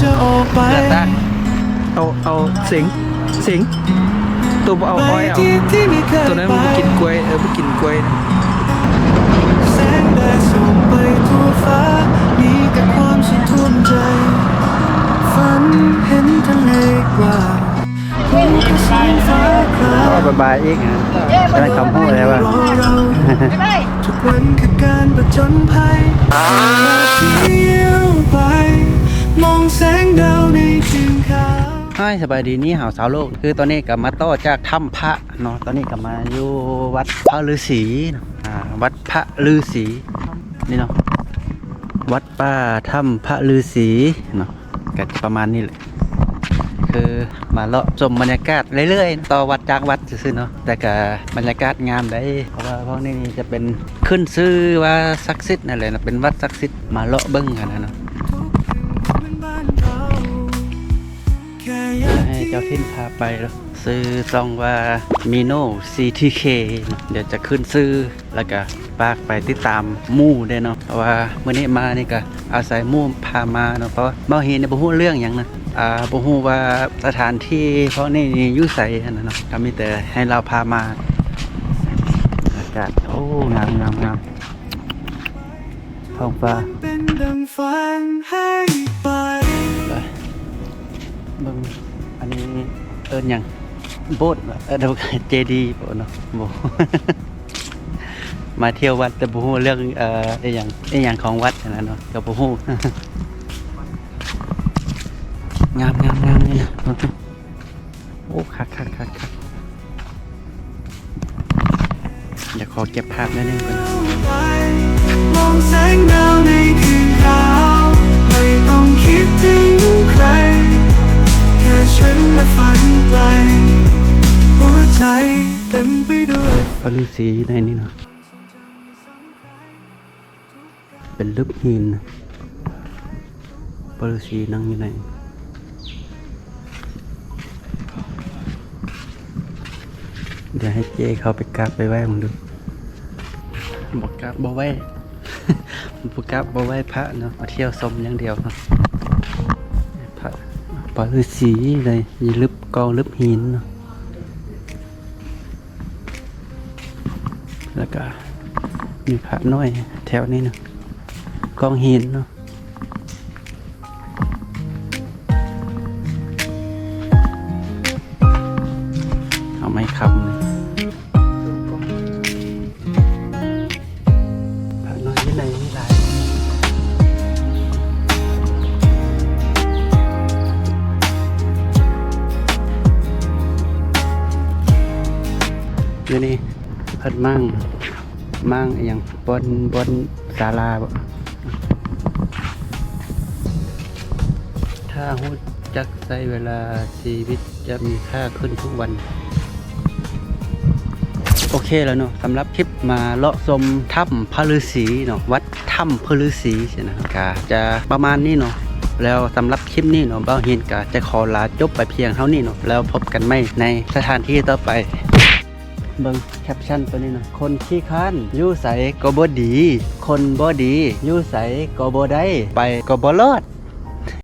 จะออกไป เอาสิงตัวเอาอ้อยเอาตัวนั้นมันกินกล้วยมันกินกล้วยนะ แสงแดดส่องไปทั่วฟ้ามีแต่ความสุขท่วมใจฝันเห็นทะเลกว้างภูเขาสีฟ้าคราม บายอีกนะกำลังคำพูดอะไรวะ รอเราทุกวันคือการประจนภัยเที่ยวไปมองแสงดาวในคืนขาว ให้สบายดีนี่หาวสาวโลกคือตอนนี้กลับมาต่อจากถ้ำพระเนาะตอนนี้กลับมาอยู่วัดพระฤาษีเนาะวัดพระฤาษีนี่เนาะวัดป่าถ้ำพระฤาษีเนาะก็ประมาณนี้แหละคือมาเลาะชมบรรยากาศเรื่อยๆต่อวัดจากวัดซื่อๆเนาะแต่ก็บรรยากาศงามได้เพราะว่าพวกนี้จะเป็นขึ้นชื่อว่าศักดิ์สิทธิ์นั่นแหละนะเป็นวัดศักดิ์สิทธิ์มาเลาะเบิ้งกันนะเนาะให้เจ้าทินพาไปแล้วซื้อซองว่ามิโน่ CTK เดี๋ยวจะขึ้นซื้อแล้วก็ปากไปติดตามหมู่ได้เนาะเพราะว่าเมื่อนี้มานี่ก็อาศัยหมู่พามาเนาะเพราะว่าบ่เห็นบ่ฮู้เรื่องหยังนะบ่ฮู้ว่าสถานที่เพราะนี่อยู่ไสนั่นน่ะเนาะก็มีแต่ให้เราพามาอากาศโอ้งามท้องฟ้า เป็นดังฝันให้ไป ไปเบิ่งอันนี้เอิ้นหยังโบสถ์เดี๋ยวเจดีย์บ่เนาะบ่ มาเที่ยววัดแต่บ่ฮู้เรื่องไอ้หยังของวัดนั่นเนาะก็บ่ฮู้ งามนี่นะโอ้คักเดี๋ยวขอเก็บภาพนิดนึงก่อนนะ มองแสงดาวในคืนขาวไม่ต้องคิดถึงใครแค่ฉันและฝันไกลหัวใจเต็มไปด้วย พระฤาษีในนี้เนาะเป็นรูปหินพระฤาษีนั่งอยู่ไหนเดี๋ยวให้เจเขาไปกราบไปไหว้มึงดูบอกกราบบ่ไหว้ บอกกราบบ่ไหว้พระเนาะมาเที่ยวชมอย่างเดียวเนาะพระฤาษีเลยยีลึบกองลึบหินเนาะแล้วก็มีพระน้อยแถวนี้เนาะกองหินเนาะเอาไม้คำเลยพระน้อยที่ไหนมีหลายอยู่นี่เพิ่นมั่งอย่างบนศาลาบ่ถ้าฮู้จักใช้เวลาชีวิตจะมีค่าขึ้นทุกวันโอเคแล้วเนาะสำหรับคลิปมาเลาะชมถ้ำพระฤาษีเนาะวัดถ้ำพระฤาษีใช่นะครับก็จะประมาณนี้เนาะแล้วสำหรับคลิปนี้เนาะเบ้าเฮนก็จะขอลาจบไปเพียงเท่านี้เนาะแล้วพบกันใหม่ในสถานที่ต่อไปเบิ่งแคปชั่นตัวนี้เนาะคนขี้ค้านอยู่ใสก็บ่ดีคนบ่ดีอยู่ใสก็บ่ได้ไปก็บ่รอด